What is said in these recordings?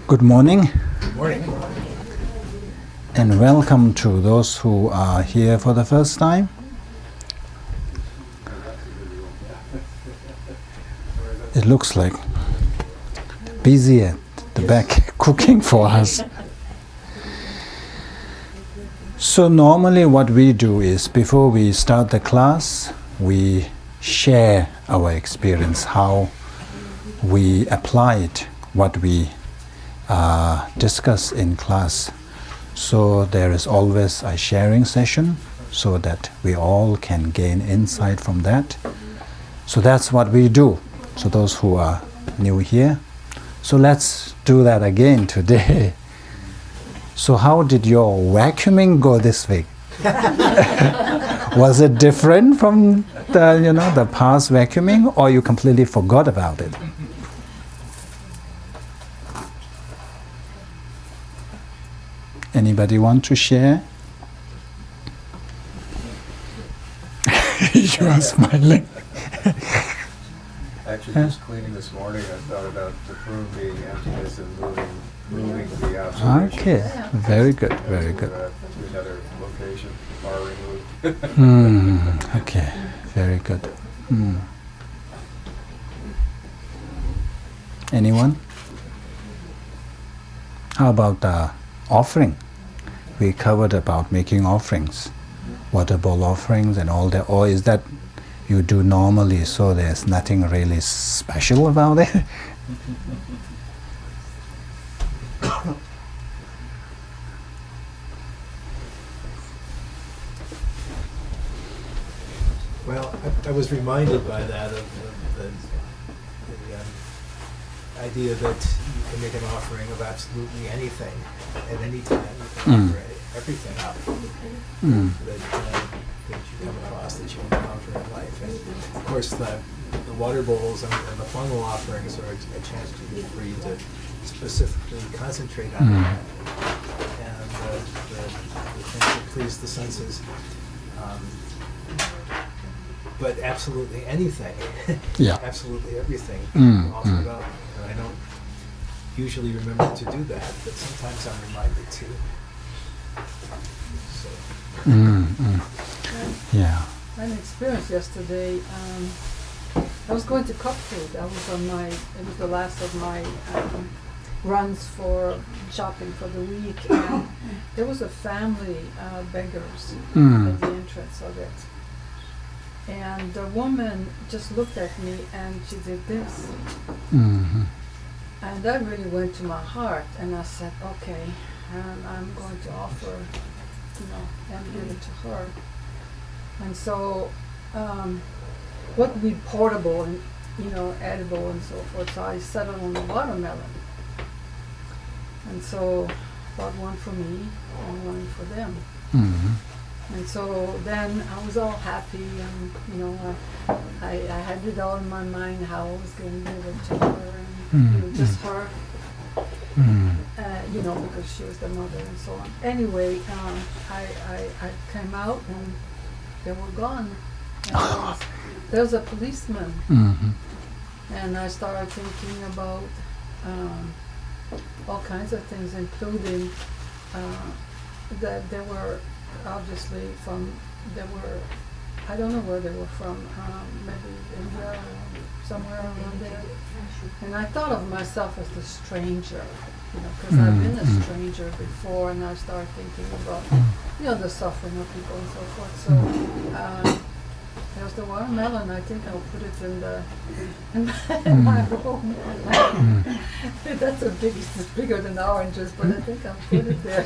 Good morning. Good morning. And welcome to those who are here for the first time. It looks like busy at the back cooking for us. So normally what we do is before we start the class, we share our experience, how we applied what we discuss in class. So there is always a sharing session so that we all can gain insight from that. So that's what we do. So those who are new here, so let's do that again today. So how did your vacuuming go this week? Was it different from the past vacuuming, or you completely forgot about it? Anybody want to share? You are smiling. Actually, just cleaning this morning, I thought about the room being emptiness and moving the observation. Okay, very good, very good. To another location, far removed. Okay, very good. Anyone? How about the offering? We covered about making offerings, water bowl offerings and all that. Or is that you do normally, so there's nothing really special about it? Well, I was reminded by that of the idea that you can make an offering of absolutely anything at any time. You can offer everything up that you come across, that you encounter in life. And of course, the water bowls and the funnel offerings are a chance for you to specifically concentrate on that and the things that please the senses. But absolutely anything, absolutely everything offered up. And I don't usually remember to do that, but sometimes I'm reminded to. So. Yeah. I had an experience yesterday. I was going to Cockfield. It was the last of my runs for shopping for the week. And there was a family beggars at the entrance of it. And the woman just looked at me and she did this. And that really went to my heart. And I said, okay, I'm going to offer, and give it to her. And so, what would be portable and, edible and so forth. So I settled on the watermelon. And so, bought one for me and one for them. And so then I was all happy, and I had it all in my mind how I was going to give it to her, and just her, because she was the mother and so on. Anyway, I came out and they were gone. And there was a policeman, and I started thinking about all kinds of things, including that they were obviously I don't know where they were from, maybe India or somewhere around there. And I thought of myself as the stranger, because I've been a stranger before, and I started thinking about, the suffering of people and so forth. So there's the watermelon. I think I'll put it in my room. It's bigger than oranges, but I think I'll put it there.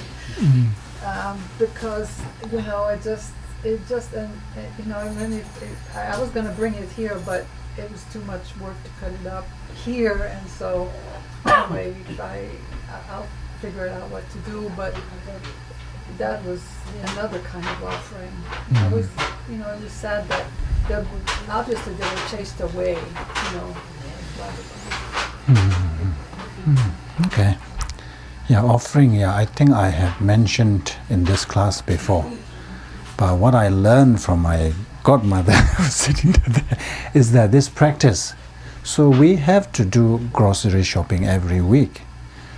Because I was going to bring it here, but it was too much work to cut it up here, and so anyway, I'll figure out what to do. But that was another kind of offering. It was sad that obviously they were chased away. Okay. Yeah, offering, I think I have mentioned in this class before. But what I learned from my godmother sitting there is that this practice, so we have to do grocery shopping every week.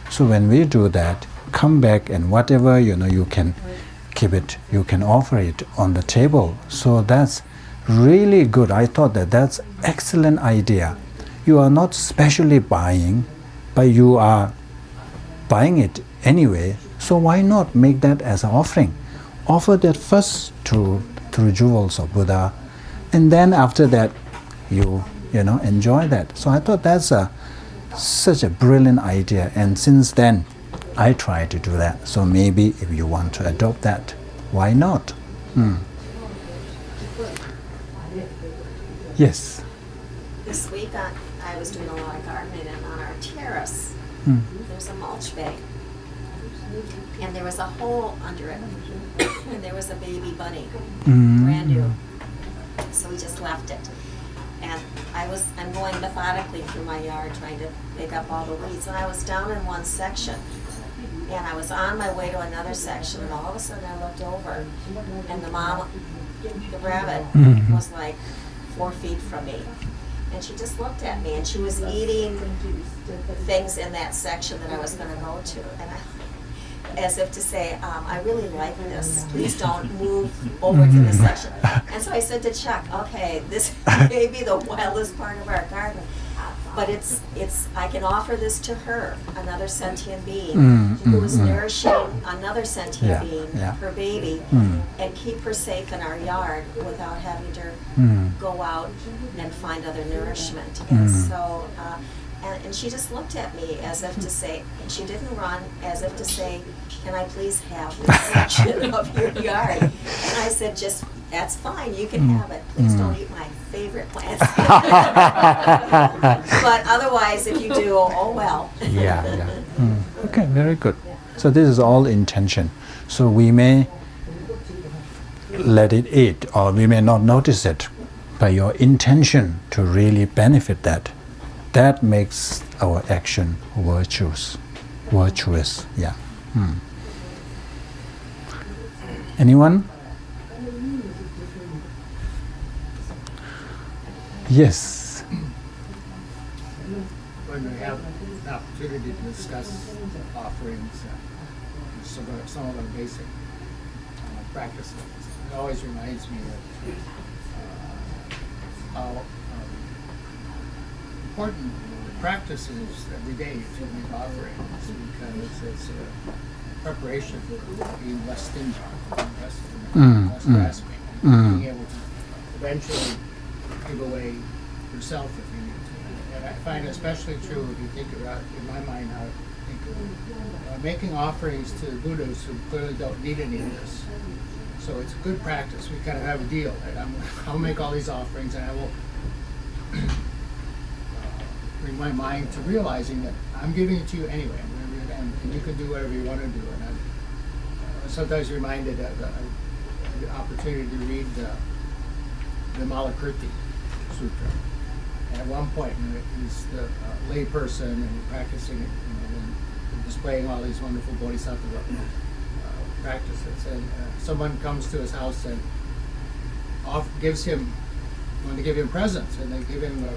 So when we do that, come back and whatever you can keep it, you can offer it on the table. So that's really good. I thought that's excellent idea. You are not specially buying, but you are buying it anyway. So why not make that as an offering? Offer that first through jewels of Buddha, and then after that you enjoy that. So I thought that's such a brilliant idea, and since then I try to do that. So maybe if you want to adopt that, why not? Yes. This week I was doing a lot of gardening, and on our terrace there's a mulch bag, and there was a hole under it, and there was a baby bunny, brand new. So we just left it, and I'm going methodically through my yard trying to pick up all the weeds, and I was down in one section, and I was on my way to another section, and all of a sudden I looked over, and the mom, the rabbit, was like 4 feet from me. And she just looked at me, and she was eating things in that section that I was going to go to. And as if to say, I really like this. Please don't move over to this section. And so I said to Chuck, okay, this may be the wildest part of our garden, but I can offer this to her, another sentient being, who is nourishing another sentient being, her baby, and keep her safe in our yard without having to go out and find other nourishment. And so, and she just looked at me as if to say, and she didn't run, as if to say, can I please have this section of your yard? And I said, that's fine, you can have it. Please don't eat my favorite plants. But otherwise, if you do, oh well. Okay, very good. So this is all intention. So we may let it eat, or we may not notice it, but your intention to really benefit that makes our action virtuous. Yeah. Anyone? Yes. When we have an opportunity to discuss offerings, some of the basic practices, it always reminds me of how important practice is every day to make offerings, because it's a preparation for being less stingy, less grasping, being able to eventually give away yourself if you need to. And I find especially true if you think about, in my mind, how I think of making offerings to Buddhas who clearly don't need any of this. So it's a good practice. We kind of have a deal. Right? I'll make all these offerings, and I will bring my mind to realizing that I'm giving it to you anyway, and you can do whatever you want to do. And I'm sometimes reminded of the opportunity to read the Malakirti Sutra. And at one point, he's the lay person and practicing it, and displaying all these wonderful bodhisattva practices. And someone comes to his house and gives him, want to give him presents, and they give him a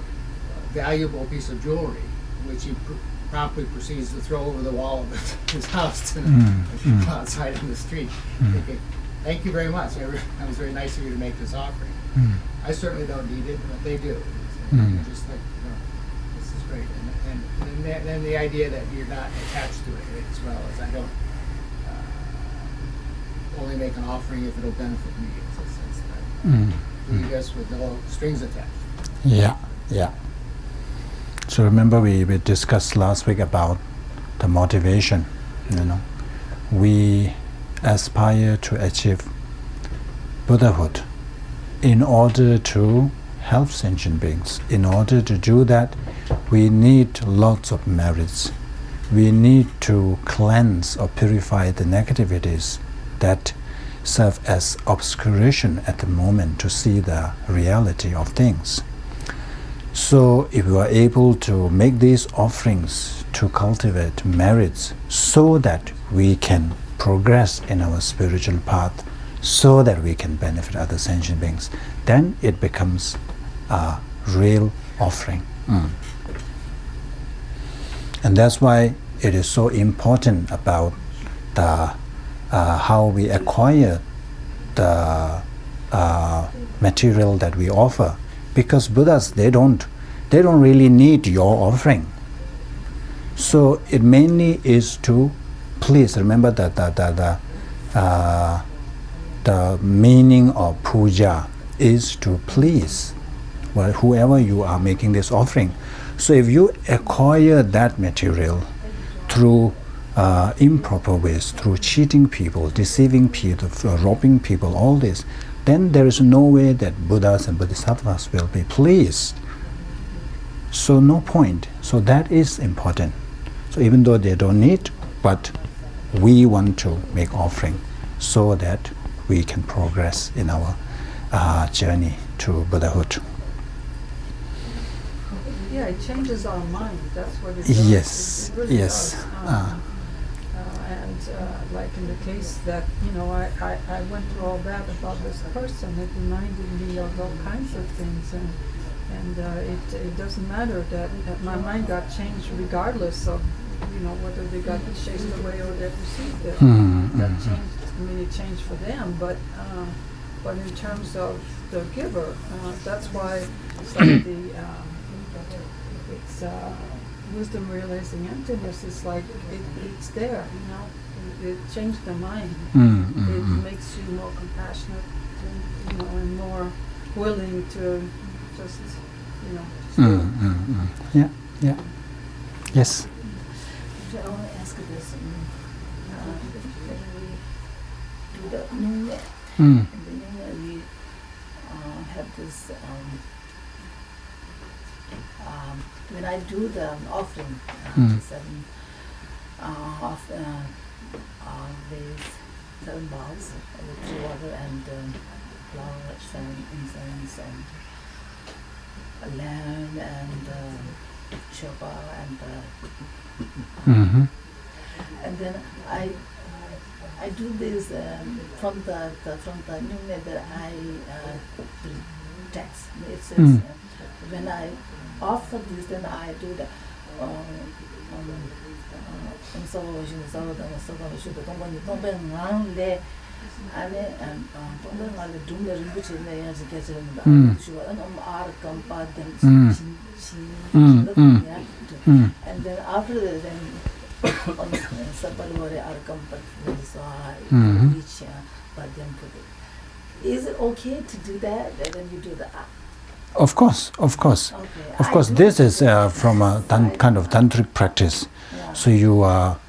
valuable piece of jewelry, which he promptly proceeds to throw over the wall of his house to the people outside in the street, thinking, "Thank you very much. That was very nice of you to make this offering. I certainly don't need it, but they do." And just like, this is great. And then the idea that you're not attached to it as well, as I don't only make an offering if it'll benefit me. It's a sense that doing this with no strings attached. Yeah. So remember we discussed last week about the motivation. We aspire to achieve Buddhahood in order to help sentient beings. In order to do that, we need lots of merits. We need to cleanse or purify the negativities that serve as obscuration at the moment to see the reality of things. So if we are able to make these offerings to cultivate merits so that we can progress in our spiritual path, so that we can benefit other sentient beings, then it becomes a real offering. And that's why it is so important about the how we acquire the material that we offer, because Buddhas they don't really need your offering. So it mainly is to please. Remember that the meaning of puja is to please whoever you are making this offering. So if you acquire that material through improper ways, through cheating people, deceiving people, robbing people, all this, then there is no way that Buddhas and Bodhisattvas will be pleased. So no point. So that is important. So even though they don't need, but we want to make offering so that we can progress in our journey to Buddhahood. Yeah, it changes our mind. That's what it does. Yes, it really yes. does. Like in the case that, I went through all that about this person, it reminded me of all kinds of things, and it doesn't matter that my mind got changed regardless of, whether they got chased away or they received it. That changed for them, but in terms of the giver, that's why it's like it's wisdom realizing emptiness. It's like it's there, It changed the mind. It makes you more compassionate, and more willing to just, Yeah, yeah. Yes. So I want to ask this. When we do the Nyungme, in the Nyungme we have this. When I do the offering, seven these 7 bowls with water and flowers and incense and lamb and chopa and then I do this from the Nyungme that I text. It says when I offer this, then I do the and then after that, then on Sabalware Arkampat is it okay to do that? And then you do the Of course. Okay. This is from a kind of tantric practice. Yeah. So you are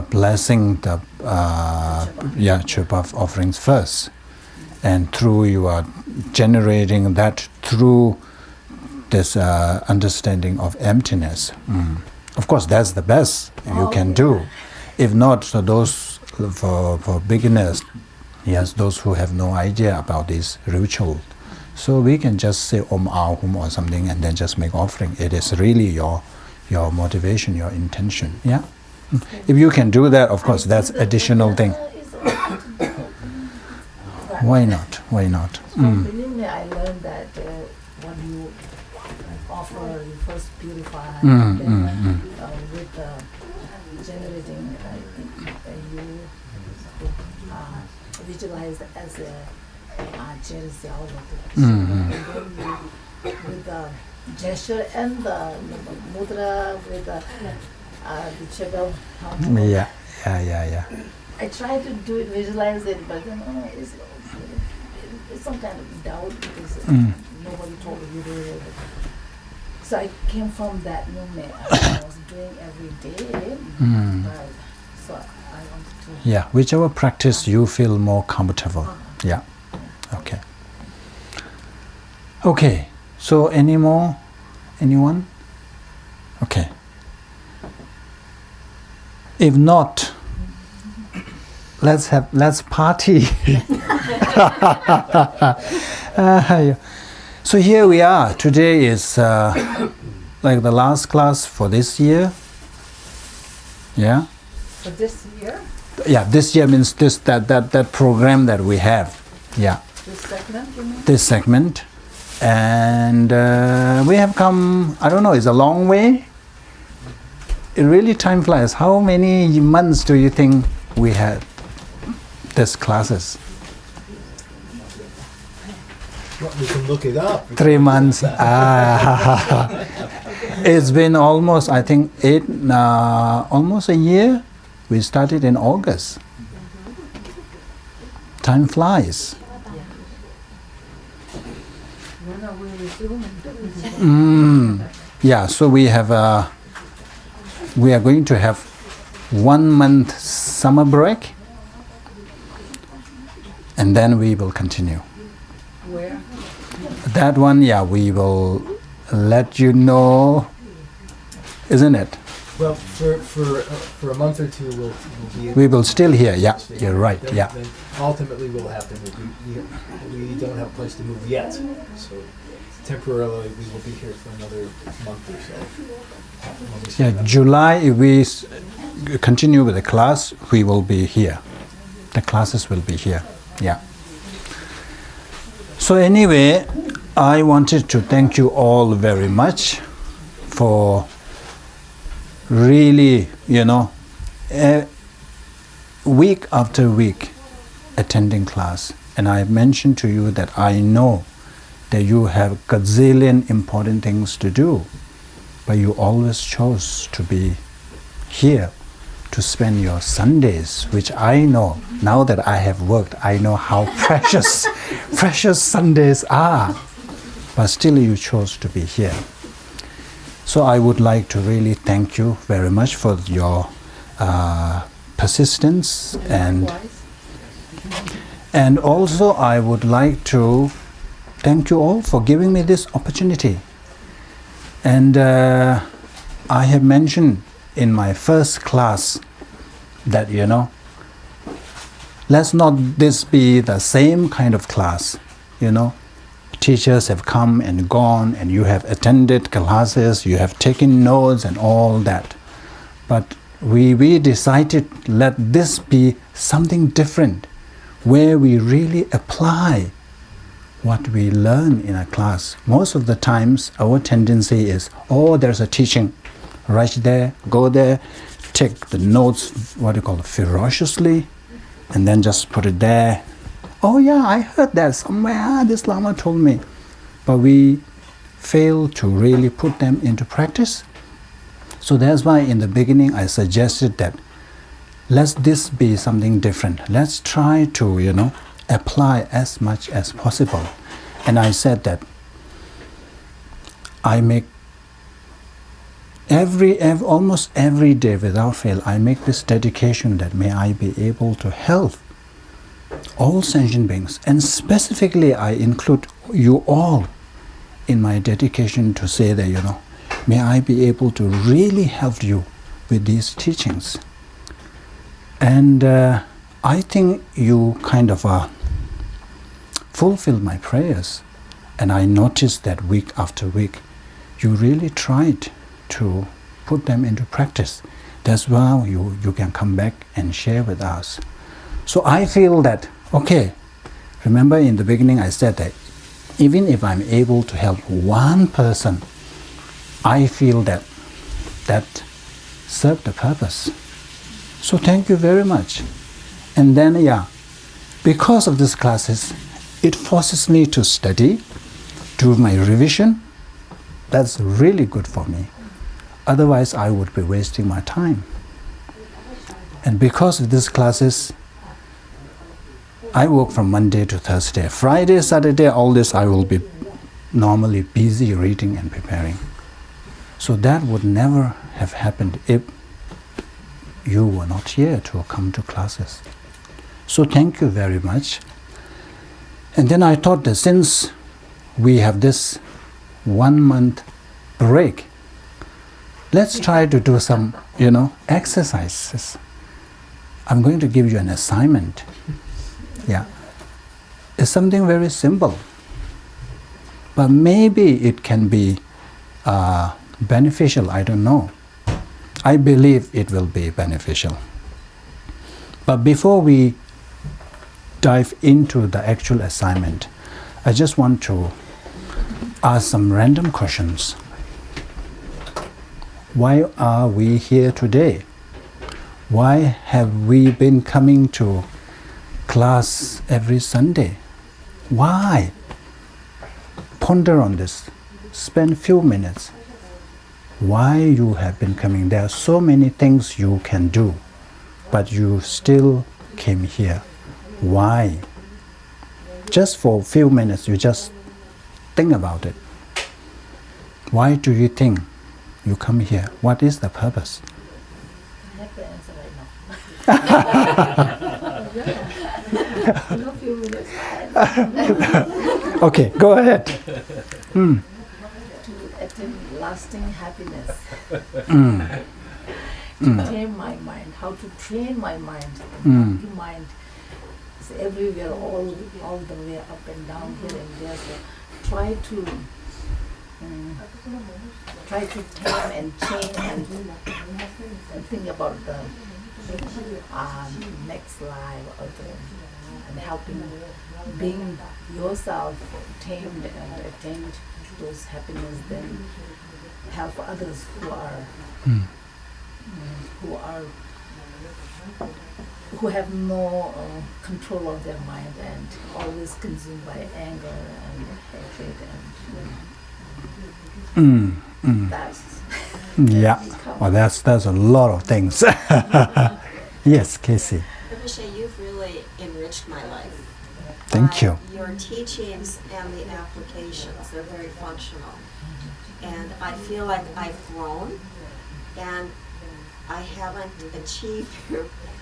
blessing the chopa offerings first, and through you are generating that through this understanding of emptiness. Of course, that's the best you can do. If not, so those for beginners, yes, those who have no idea about this ritual. So we can just say Om Ahum or something and then just make offering. It is really your motivation, your intention. Yeah. If you can do that, of course, that's additional thing. Why not? From the Nyungme, I learned that when you offer, you first purify, and then with generating, you visualize as a and then with the gesture and the mudra with the chakra. Yeah. I try to do it, visualize it, but then it's some kind of doubt because nobody told me to do it. So I came from that Nyungme. I was doing every day, but so I wanted to. Yeah, whichever practice you feel more comfortable. Yeah. Okay. So anyone? Okay. If not, let's party. So here we are. Today is like the last class for this year. Yeah. For this year? Yeah, this year means that program that we have. Yeah. This segment, you mean? This segment. And we have come, I don't know, it's a long way. really time flies. How many months do you think we had these classes? Well, we can look it up. 3 months. It's been almost, I think, almost a year. We started in August. Time flies. When are we resuming? Yeah, so we are going to have 1 month summer break, and then we will continue. Where? That one, yeah, we will let you know, isn't it? Well, for a month or two, we'll be. We will still here, yeah, stay you're here. right, Then- yeah. Then ultimately, we'll have to move. We don't have a place to move yet, so temporarily we will be here for another month or so. When we Yeah, set up. July, if we continue with the class, we will be here. The classes will be here, yeah. So anyway, I wanted to thank you all very much for really, week after week attending class. And I mentioned to you that I know that you have gazillion important things to do, but you always chose to be here to spend your Sundays, which I know, now that I have worked, I know how precious Sundays are. But still you chose to be here. So I would like to really thank you very much for your persistence, and also I would like to thank you all for giving me this opportunity. And I have mentioned in my first class that, let's not this be the same kind of class, Teachers have come and gone, and you have attended classes, you have taken notes and all that. But we decided let this be something different, where we really apply what we learn in a class. Most of the times our tendency is, there's a teaching right there, go there, take the notes, ferociously, and then just put it there. Oh yeah, I heard that somewhere, this Lama told me. But we fail to really put them into practice. So that's why in the beginning I suggested that let this be something different. Let's try to, apply as much as possible. And I said that I make almost every day without fail, I make this dedication that may I be able to help all sentient beings, and specifically I include you all in my dedication to say that, may I be able to really help you with these teachings. And I think you kind of fulfilled my prayers, and I noticed that week after week you really tried to put them into practice. That's why you can come back and share with us. So I feel that, remember in the beginning I said that even if I'm able to help one person, I feel that served the purpose. So thank you very much. And then, because of these classes, it forces me to study, do my revision. That's really good for me. Otherwise, I would be wasting my time. And because of these classes, I work from Monday to Thursday. Friday, Saturday, all this I will be normally busy reading and preparing. So that would never have happened if you were not here to come to classes. So thank you very much. And then I thought that since we have this 1 month break, let's try to do some, exercises. I'm going to give you an assignment. It's something very simple. But maybe it can be beneficial, I don't know. I believe it will be beneficial. But before we dive into the actual assignment, I just want to ask some random questions. Why are we here today? Why have we been coming to class every Sunday? Why? Ponder on this. Spend few minutes. Why you have been coming? There are so many things you can do, but you still came here. Why? Just for a few minutes, you just think about it. Why do you think you come here? What is the purpose? I have to answer right now. No few minutes. Okay, go ahead. To attain lasting happiness. To tame my mind, how to train my mind, the mind is everywhere, all the way up and down, here and there. So try to tame and change and think about the next life and helping being yourself tamed and attained those happiness, then help others who have no control of their mind and always consumed by anger and hatred and that's Yeah. Well, that's a lot of things. Yes, Casey. Rinpoche, you've really enriched my life. Thank you. Your teachings and the applications, they're very functional. And I feel like I've grown, and I haven't achieved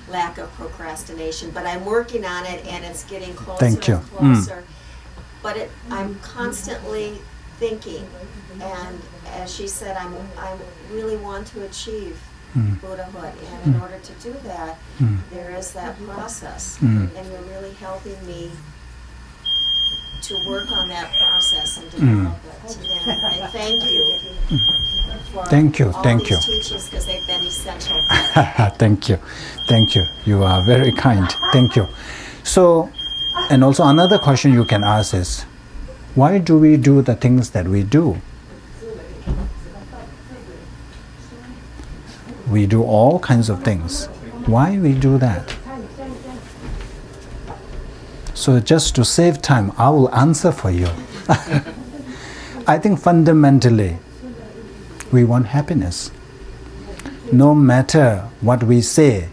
lack of procrastination, but I'm working on it, and it's getting closer Thank you. and closer. But I'm constantly thinking, and as she said, I really want to achieve Buddhahood, and in order to do that, there is that process, and you're really helping me to work on that process and develop it. And I thank you for all these teachings, because they've been essential. Thank you. You are very kind. Thank you. So, and also another question you can ask is, why do we do the things that we do? We do all kinds of things. Why we do that? So just to save time, I will answer for you. I think fundamentally, we want happiness. No matter what we say,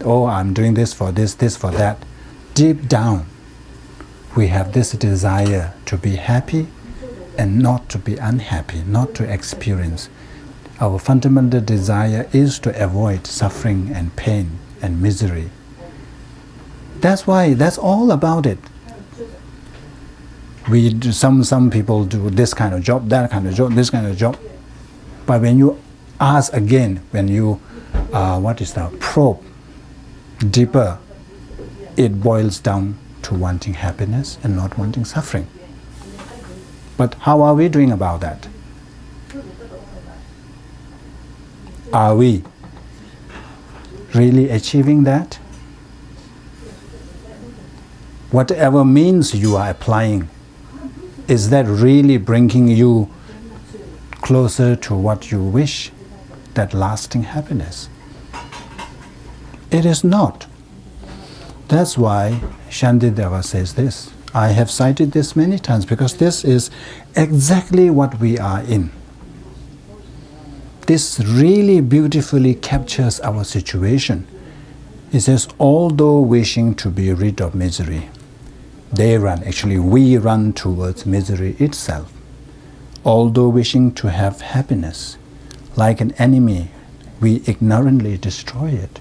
oh, I'm doing this for this for that, deep down, we have this desire to be happy and not to be unhappy, not to experience. Our fundamental desire is to avoid suffering and pain and misery. That's why, that's all about it. We do, some people do this kind of job, that kind of job, this kind of job. But when you ask again, when you, probe deeper, it boils down to wanting happiness and not wanting suffering. But how are we doing about that? Are we really achieving that? Whatever means you are applying, is that really bringing you closer to what you wish, that lasting happiness? It is not. That's why Shantideva says this. I have cited this many times because this is exactly what we are in. This really beautifully captures our situation. It says, although wishing to be rid of misery, we run towards misery itself. Although wishing to have happiness, like an enemy, we ignorantly destroy it.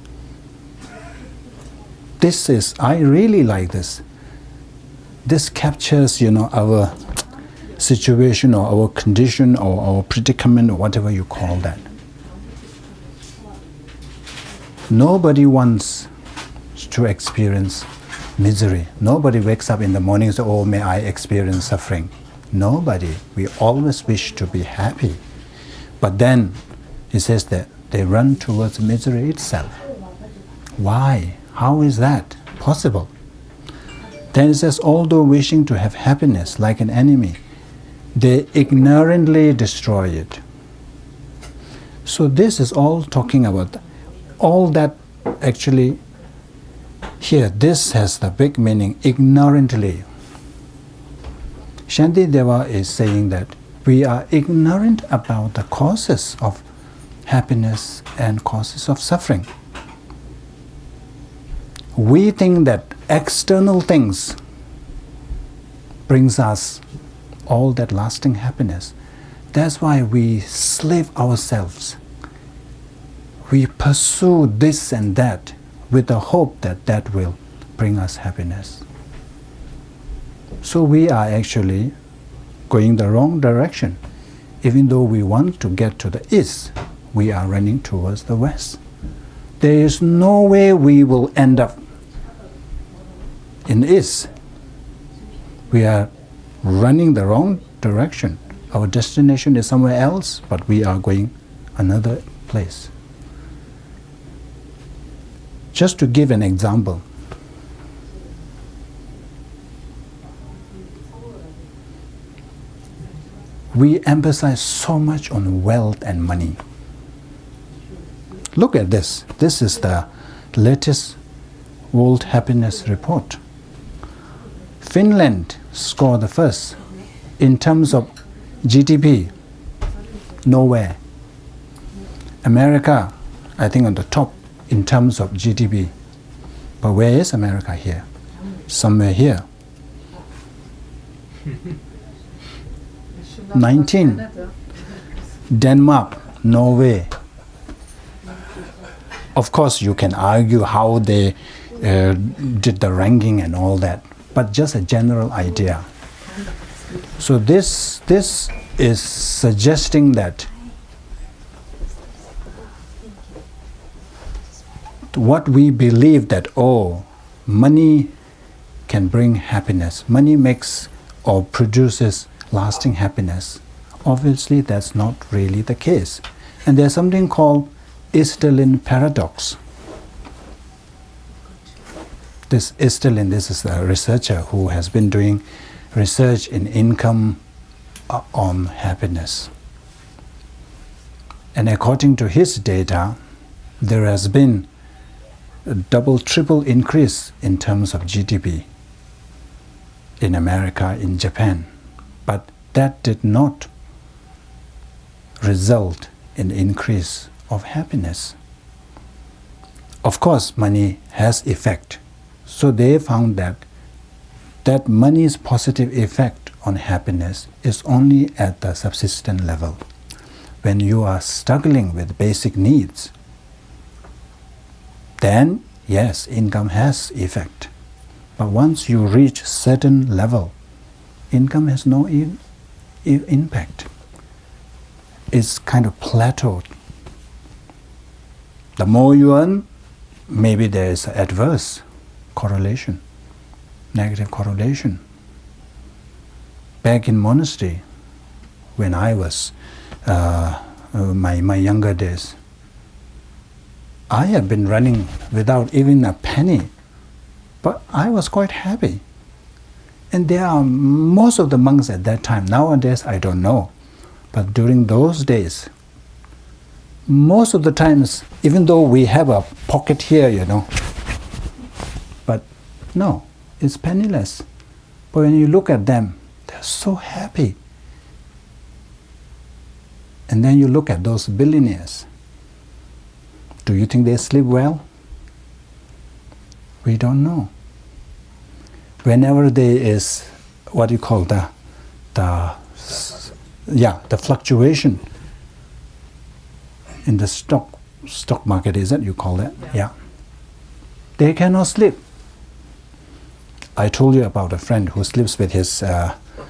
I really like this. This captures, our situation or our condition or our predicament or whatever you call that. Nobody wants to experience misery. Nobody wakes up in the morning and says, oh, may I experience suffering. Nobody. We always wish to be happy. But then he says that they run towards misery itself. Why? How is that possible? Then it says, although wishing to have happiness like an enemy, they ignorantly destroy it. So this is all talking about all that actually here. This has the big meaning, ignorantly. Shantideva is saying that we are ignorant about the causes of happiness and causes of suffering. We think that external things brings us all that lasting happiness. That's why we slave ourselves. We pursue this and that with the hope that that will bring us happiness. So we are actually going the wrong direction. Even though we want to get to the east, we are running towards the west. There is no way we will end up in the east. We are running the wrong direction. Our destination is somewhere else, but we are going another place. Just to give an example, we emphasize so much on wealth and money. Look at this. This is the latest World Happiness Report. Finland scored the first in terms of GDP. Nowhere. America, I think, on the top in terms of GDP. But where is America here? Somewhere here. 19. Denmark, Norway. Of course, you can argue how they did the ranking and all that, but just a general idea. So this is suggesting that what we believe that, oh, money can bring happiness, money makes or produces lasting happiness. Obviously, that's not really the case. And there's something called Easterlin paradox. This Easterlin, this is a researcher who has been doing research in income on happiness. And according to his data, there has been a double, triple increase in terms of GDP in America, in Japan. But that did not result in increase of happiness. Of course, money has effect. So they found that money's positive effect on happiness is only at the subsistence level. When you are struggling with basic needs, then yes, income has effect. But once you reach certain level, income has no impact. It's kind of plateaued. The more you earn, maybe there is adverse correlation, negative correlation. Back in monastery, when I was my younger days, I have been running without even a penny, but I was quite happy. And there are most of the monks at that time. Nowadays, I don't know. But during those days, most of the times, even though we have a pocket here, but no, it's penniless. But when you look at them, they're so happy. And then you look at those billionaires. Do you think they sleep well? We don't know. Whenever there is what you call the fluctuation in the stock market, is it you call that? Yeah. They cannot sleep. I told you about a friend who sleeps with his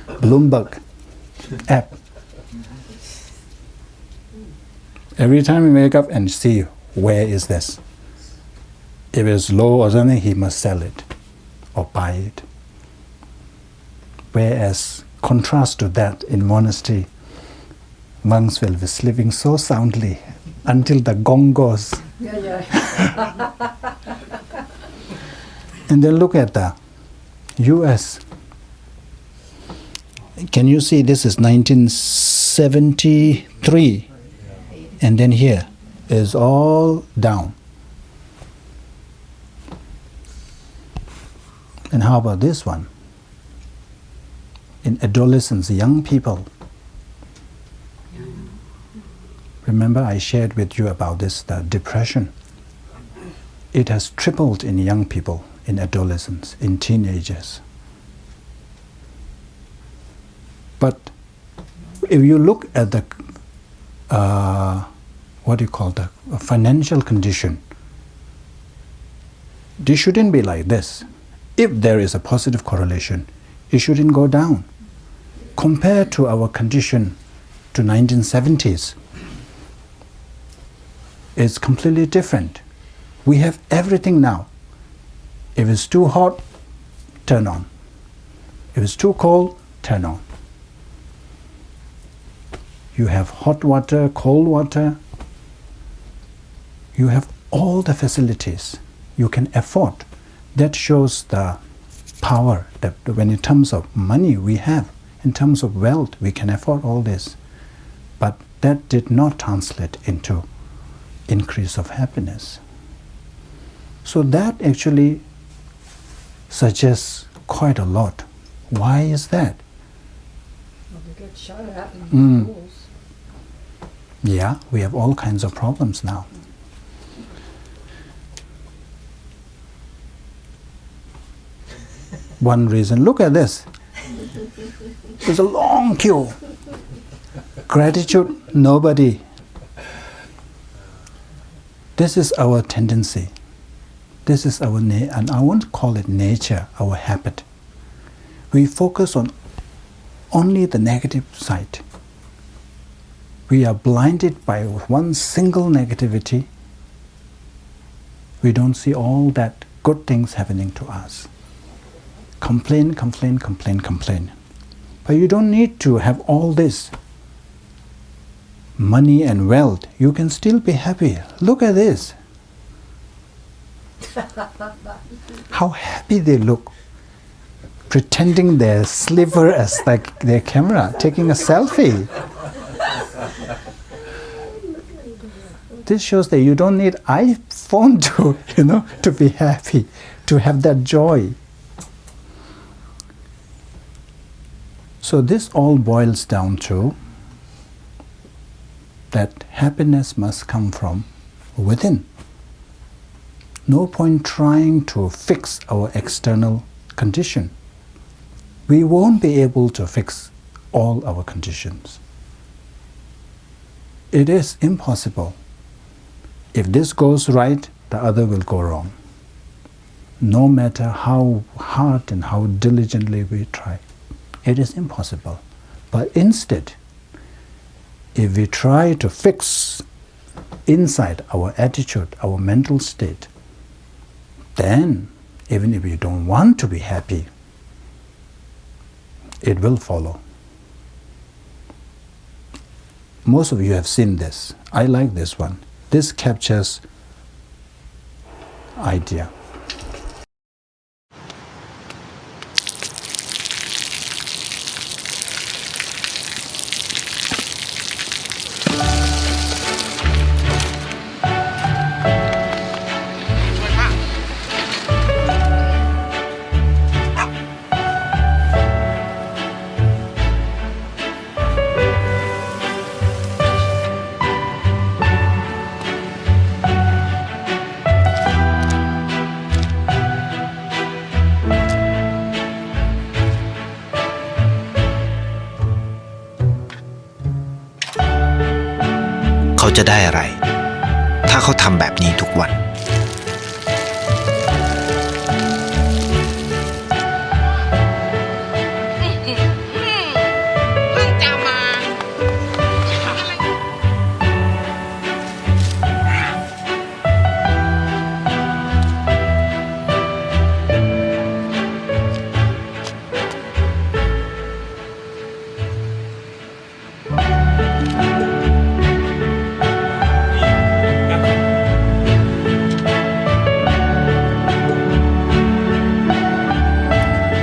Bloomberg app. Every time he wake up and see where is this. If it's low or something, he must sell it or buy it. Whereas, contrast to that, in monastery, monks will be sleeping so soundly until the gong goes. And then look at the US. Can you see this is 1973? and then here is all down. And how about this one? In adolescence, young people. Remember I shared with you about this, the depression. It has tripled in young people, in adolescents, in teenagers. But if you look at the, the financial condition, this shouldn't be like this. If there is a positive correlation, it shouldn't go down. Compared to our condition to 1970s, it's completely different. We have everything now. If it's too hot, turn on. If it's too cold, turn on. You have hot water, cold water. You have all the facilities you can afford. That shows the power that when in terms of money we have, in terms of wealth, we can afford all this. But that did not translate into increase of happiness. So that actually suggests quite a lot. Why is that? Well, they get shot at in schools. Yeah, we have all kinds of problems now. One reason, look at this. There's a long queue. Gratitude, nobody. This is our tendency. This is our, and I won't call it nature, our habit. We focus on only the negative side. We are blinded by one single negativity. We don't see all that good things happening to us. Complain, complain, complain, complain. But you don't need to have all this money and wealth. You can still be happy. Look at this. How happy they look, pretending their sliver as like their camera, taking a selfie. This shows that you don't need iPhone to be happy, to have that joy. So this all boils down to that happiness must come from within. No point trying to fix our external condition. We won't be able to fix all our conditions. It is impossible. If this goes right, the other will go wrong. No matter how hard and how diligently we try, it is impossible. But instead, if we try to fix inside our attitude, our mental state, then even if we don't want to be happy, it will follow. Most of you have seen this. I like this one. This captures idea.เขาจะได้อะไรถ้าเขาทำแบบนี้ทุกวัน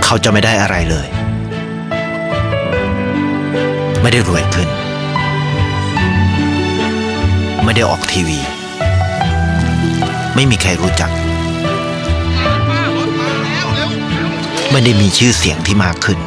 เขาจะไม่ได้อะไรเลยไม่ได้รวยขึ้น ไม่ได้ออกทีวีไม่มีใครรู้จักไม่ได้มีชื่อเสียงที่มากขึ้น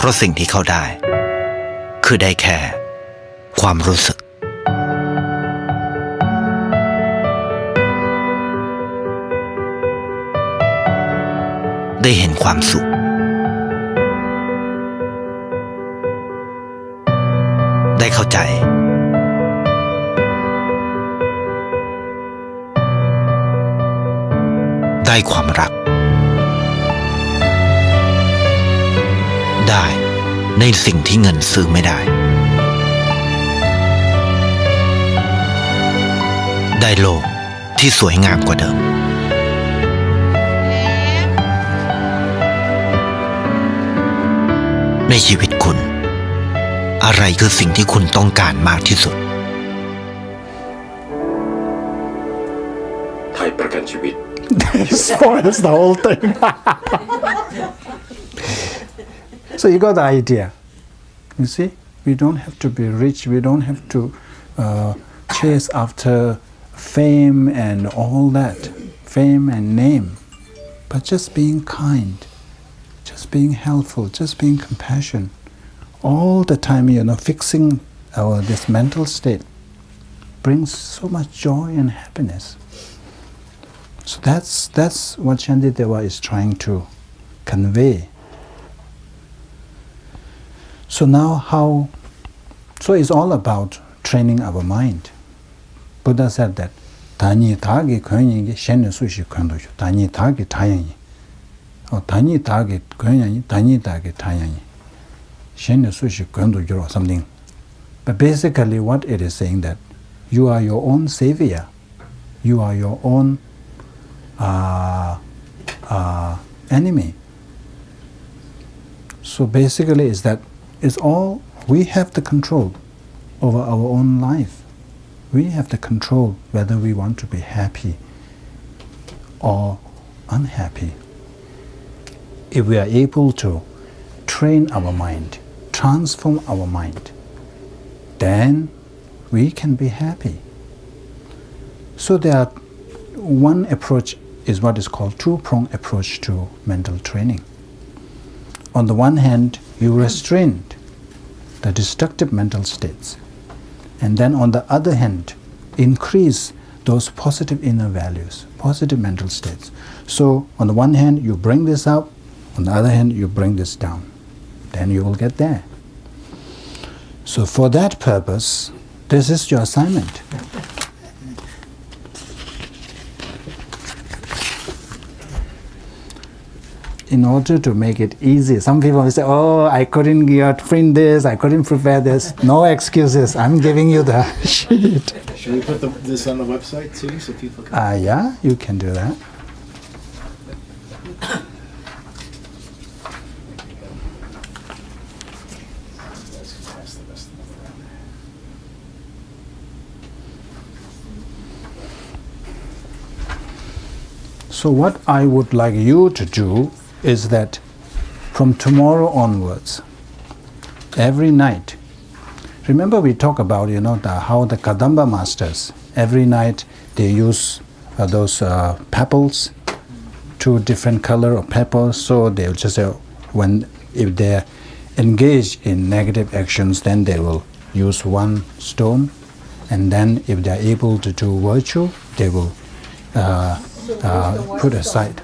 เพราะสิ่งที่เขาได้คือได้แค่ความรู้สึกได้เห็นความสุขได้เข้าใจได้ความรักได้ในสิ่งที่เงินซื้อไม่ได้ได้โลกที่สวยงามกว่าเดิมในชีวิตคุณอะไรคือสิ่งที่คุณต้องการมากที่สุดไทยประกันชีวิต Spoils the whole thing. So you got the idea. You see, we don't have to be rich. We don't have to chase after fame and all that, fame and name, but just being kind, just being helpful, just being compassionate. All the time, fixing our this mental state brings so much joy and happiness. So that's what Shantideva is trying to convey. So now so it's all about training our mind. Buddha said that Tani Tagi Könyangi Shen Sushi Köndoju, Tani Tagi Tayangi, or Tani Tagi Könyangi, Tani Tagi Tayangi, Shen Sushi Köndoju or something. But basically what it is saying that you are your own savior, you are your own enemy. So basically is that it's all we have the control over our own life. We have the control whether we want to be happy or unhappy. If we are able to train our mind, transform our mind, then we can be happy. So one approach is what is called two-pronged approach to mental training. On the one hand, you restrain the destructive mental states, and then on the other hand, increase those positive inner values, positive mental states. So on the one hand, you bring this up, on the other hand, you bring this down. Then you will get there. So for that purpose, this is your assignment. In order to make it easy, some people will say, oh, I couldn't print this, I couldn't prepare this. No excuses, I'm giving you the sheet. Should we put this on the website too, so people can? Yeah, you can do that. So what I would like you to do is that from tomorrow onwards, every night, remember we talk about how the Kadamba masters, every night they use those pebbles, 2 different color of pebbles, so they'll just if they're engaged in negative actions, then they will use 1 stone, and then if they're able to do virtue, they will put aside.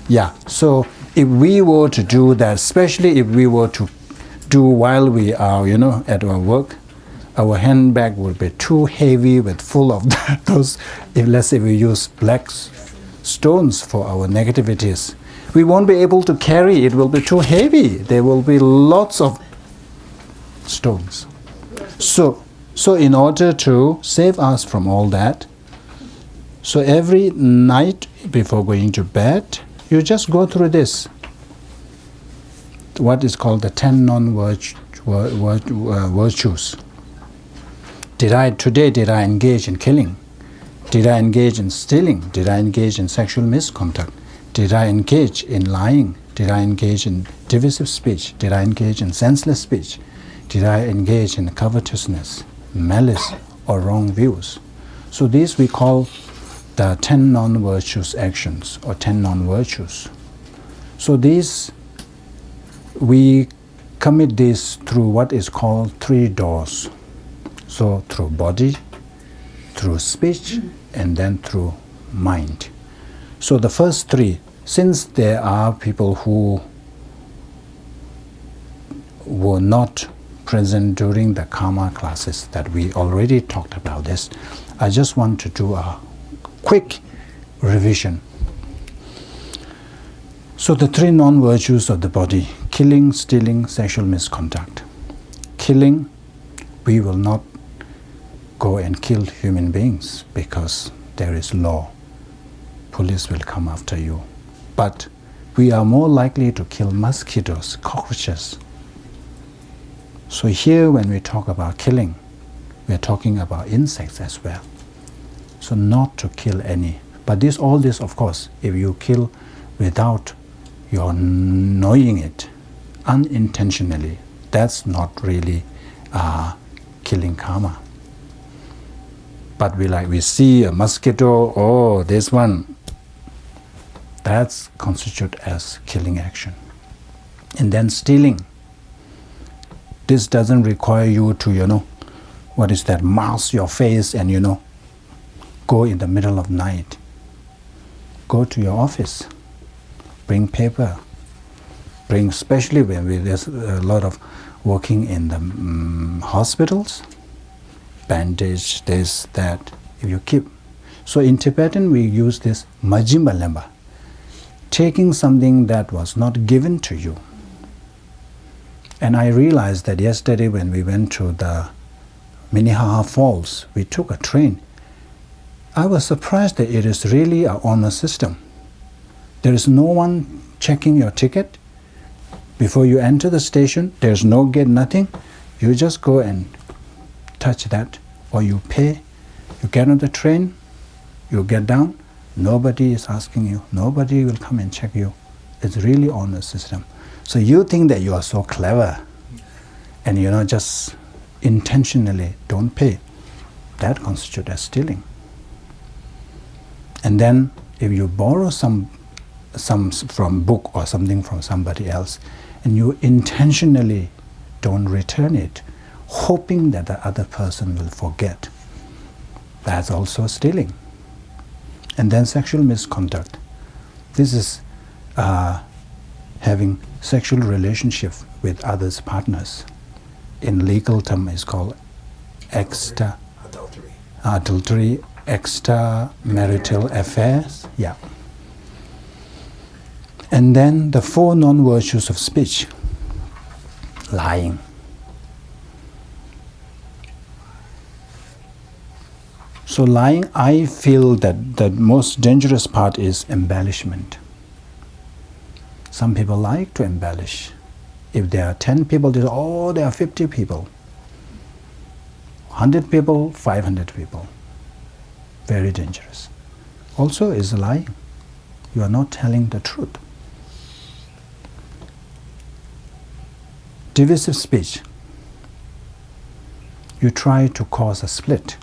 Yeah, so if we were to do that, especially if we were to do while we are, at our work, our handbag would be too heavy with full of those, let's say we use black stones for our negativities. We won't be able to carry, it will be too heavy. There will be lots of stones. So So in order to save us from all that, so every night before going to bed, you just go through this, what is called the 10 non-virtues. Today did I engage in killing? Did I engage in stealing? Did I engage in sexual misconduct? Did I engage in lying? Did I engage in divisive speech? Did I engage in senseless speech? Did I engage in covetousness, malice, or wrong views? So these we call the 10 non-virtuous actions or 10 non-virtues. So these, we commit this through what is called 3 doors. So through body, through speech, and then through mind. So the first 3, since there are people who were not present during the karma classes that we already talked about this, I just want to do a quick revision. So the 3 non-virtues of the body: killing, stealing, sexual misconduct. Killing, we will not go and kill human beings because there is law. Police will come after you. But we are more likely to kill mosquitoes, cockroaches. So here when we talk about killing, we are talking about insects as well. So not to kill any. But all this of course, if you kill without your knowing it, unintentionally, that's not really killing karma. But we see a mosquito, oh, this one, that's constituted as killing action. And then stealing. This doesn't require you to, mask your face and, go in the middle of night. Go to your office. Bring paper. Especially when there's a lot of working in the hospitals, bandage, this, that, if you keep. So in Tibetan we use this majimba lemba, taking something that was not given to you. And I realized that yesterday when we went to the Minnehaha Falls, we took a train. I was surprised that it is really an honor system. There is no one checking your ticket. Before you enter the station, there's no gate, nothing. You just go and touch that, or you pay. You get on the train, you get down, nobody is asking you, nobody will come and check you. It's really honor system. So you think that you are so clever, and just intentionally don't pay. That constitutes as stealing. And then if you borrow some from book or something from somebody else, and you intentionally don't return it, hoping that the other person will forget, that's also stealing. And then sexual misconduct. This is having sexual relationship with others' partners. In legal term, it's called adultery, extramarital affairs. Yeah. And then the 4 non-virtues of speech. Lying. So lying, I feel that the most dangerous part is embellishment. Some people like to embellish. If there are 10 people, they say, oh, there are 50 people. 100 people, 500 people. Very dangerous. Also is lying. You are not telling the truth. Divisive speech. You try to cause a split.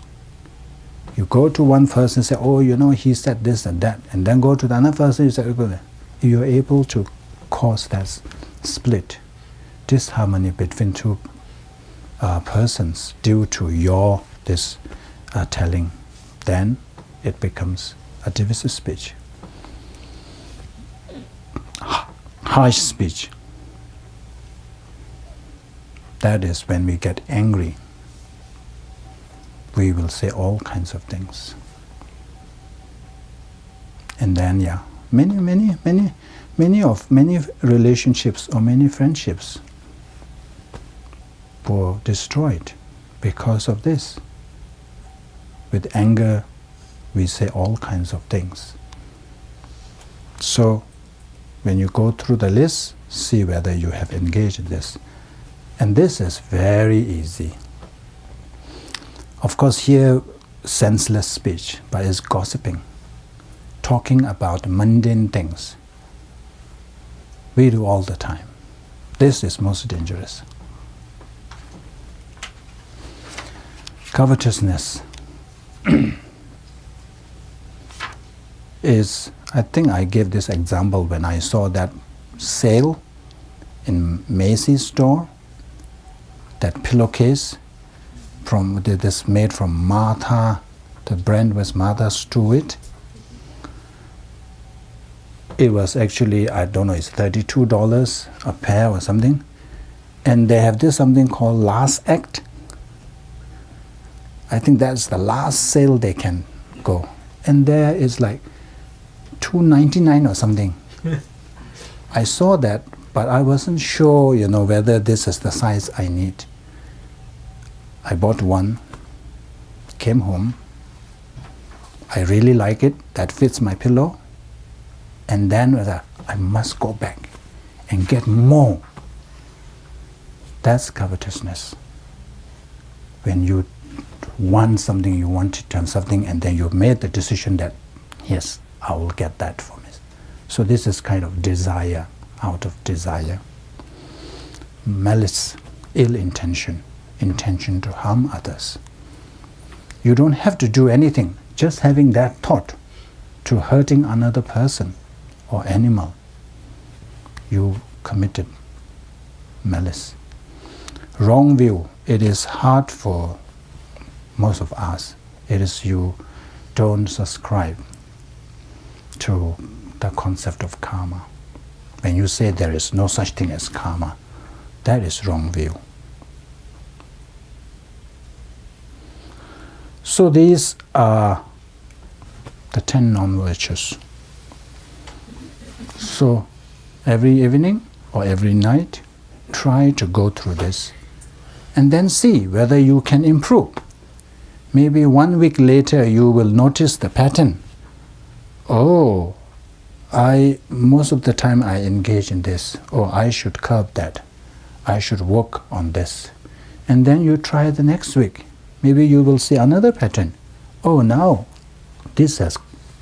You go to one person and say, oh, he said this and that, and then go to the other person and say, okay. You're able to cause that split, disharmony between 2 persons due to your telling, then it becomes a divisive speech. Harsh speech. That is when we get angry. We will say all kinds of things. And then, many relationships or many friendships were destroyed because of this. With anger, we say all kinds of things. So, when you go through the list, see whether you have engaged in this. And this is very easy. Of course, here, senseless speech, but it's gossiping, talking about mundane things. We do all the time. This is most dangerous. Covetousness is, I think I gave this example when I saw that sale in Macy's store, that pillowcase from this made from Martha, the brand was Martha Stewart. It was actually, I don't know, it's $32 a pair or something. And they have this something called last act. I think that's the last sale they can go. And there is like $2.99 or something. I saw that, but I wasn't sure, whether this is the size I need. I bought one, came home. I really like it. That fits my pillow. And then I must go back and get more. That's covetousness. When you want something, you want to have something, and then you've made the decision that, yes, I will get that for me. So this is kind of desire, out of desire. Malice, ill intention, intention to harm others. You don't have to do anything, just having that thought to hurting another person or animal, you committed malice. Wrong view, it is hard for most of us. It is you don't subscribe to the concept of karma. When you say there is no such thing as karma, that is wrong view. So these are the 10 non-virtues. So every evening or every night, try to go through this and then see whether you can improve. Maybe 1 week later you will notice the pattern. Oh, most of the time I engage in this. Oh, I should curb that. I should work on this. And then you try the next week. Maybe you will see another pattern. Oh, now this has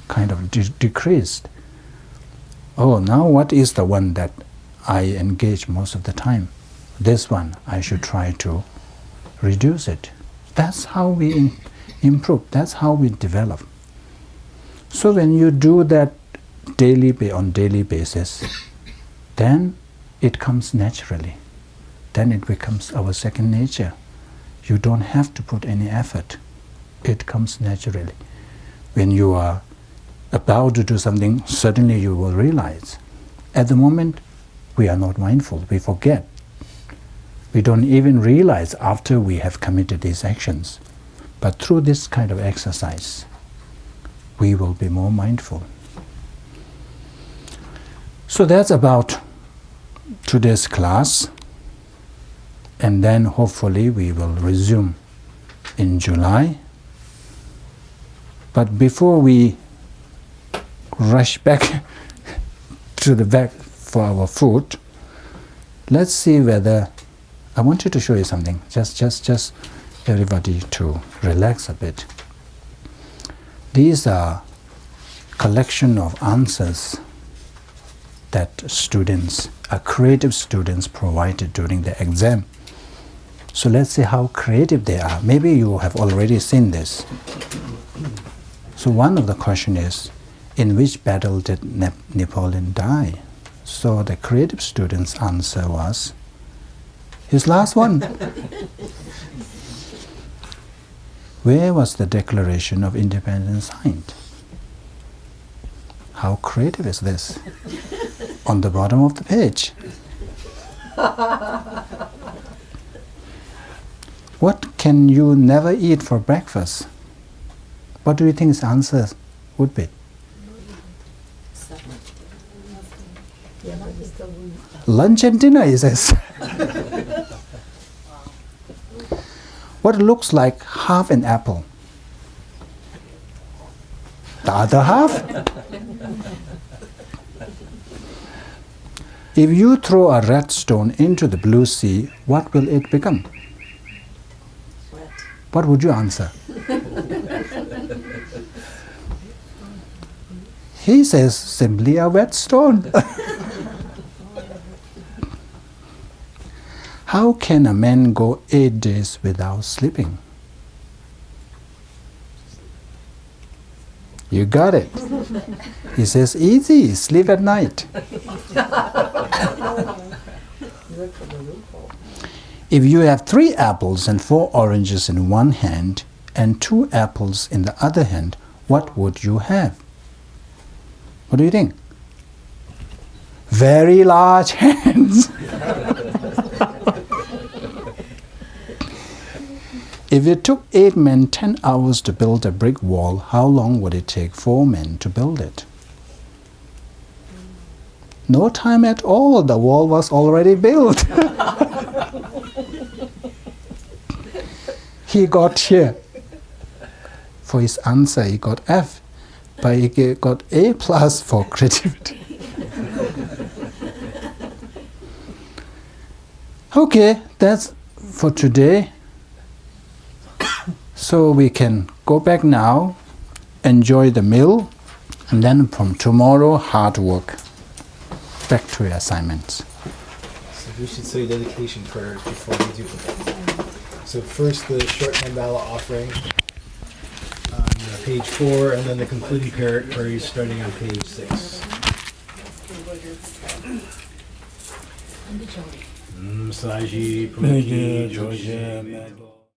kind of decreased. Oh, now what is the one that I engage most of the time? This one, I should try to reduce it. That's how we improve. That's how we develop. So when you do that on daily basis, then it comes naturally. Then it becomes our second nature. You don't have to put any effort. It comes naturally. When you are about to do something, suddenly you will realize. At the moment, we are not mindful. We forget. We don't even realize after we have committed these actions. But through this kind of exercise, we will be more mindful. So that's about today's class. And then hopefully we will resume in July. But before we rush back to the back for our food, let's see whether I wanted to show you something. Just everybody to relax a bit. These are collection of answers that students, creative students, provided during the exam. So let's see how creative they are. Maybe you have already seen this. So one of the questions is, in which battle did Napoleon die? So the creative student's answer was his last one. Where was the Declaration of Independence signed? How creative is this? On the bottom of the page. What can you never eat for breakfast? What do you think his answer would be? Lunch and dinner, he says. what looks like half an apple? The other half? If you throw a red stone into the blue sea, what will it become? Wet. What would you answer? He says simply a wet stone. How can a man go 8 days without sleeping? You got it. He says, easy, sleep at night. If you have 3 apples and 4 oranges in one hand and 2 apples in the other hand, what would you have? What do you think? Very large hands. If it took 8 men 10 hours to build a brick wall, how long would it take 4 men to build it? No time at all. The wall was already built. He got here. For his answer, he got F, but he got A+ for creativity. Okay, that's for today. So we can go back now, enjoy the meal, and then from tomorrow, hard work. Back to your assignments. So we should say dedication prayers before we do that. So first the short mandala offering on page 4, and then the concluding prayers starting on page 6. Saji Puki Joje